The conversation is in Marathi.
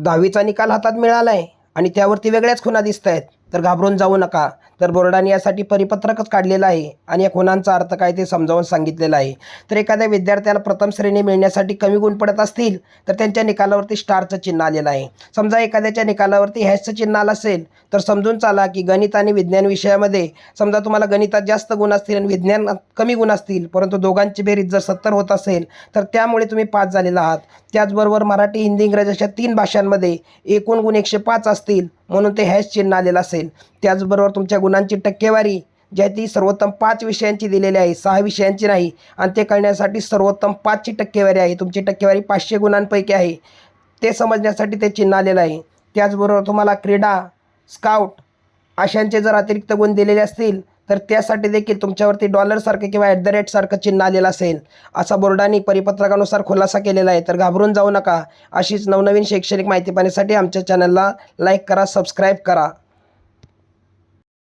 10वीचा निकाल हातात मिळाला आहे आणि त्यावरती वेगळ्याच खुणा दिसत आहेत, तर घाबरून जाऊ नका. तर बोर्डाने यासाठी परिपत्रकच काढलेलं आहे आणि या खुणांचा अर्थ काय ते समजावून सांगितलेलं आहे. तर एखाद्या विद्यार्थ्याला प्रथम श्रेणी मिळण्यासाठी कमी गुण पडत असतील तर त्यांच्या निकालावरती स्टारचं चिन्ह आलेलं आहे. समजा एखाद्याच्या निकालावरती हॅशचं चिन्ह आलं असेल तर समजून चाला की गणित आणि विज्ञान विषयामध्ये समजा तुम्हाला गणितात जास्त गुण असतील आणि विज्ञानात कमी गुण असतील, परंतु दोघांची बेरीज जर 70 होत असेल तर त्यामुळे तुम्ही पास झालेला आहात. त्याचबरोबर मराठी, हिंदी, इंग्रजी अशा 3 भाषांमध्ये एकूण गुण 105 असतील म्हणून ते हॅश चिन्ह आलेलं असेल. त्याचबरोबर तुमच्या गुणांची टक्केवारी जी आहे ती सर्वोत्तम 5 विषयांची दिलेली आहे, 6 विषयांची नाही. आणि ते कळण्यासाठी सर्वोत्तम 5ची टक्केवारी आहे. तुमची टक्केवारी 500 गुणांपैकी आहे ते समजण्यासाठी ते चिन्ह आलेलं आहे. त्याचबरोबर तुम्हाला क्रीडा, स्काउट अशांचे जर अतिरिक्त गुण दिलेले असतील तर त्यासाठी देखील तुमच्यावरती डॉलरसारखं किंवा @ चिन्ह आलेलं असेल. असा बोर्डाने परिपत्रकानुसार खुलासा केलेला आहे. तर घाबरून जाऊ नका. अशीच नवनवीन शैक्षणिक माहिती पाहण्यासाठी आमच्या चॅनलला लाईक करा, सबस्क्राईब करा.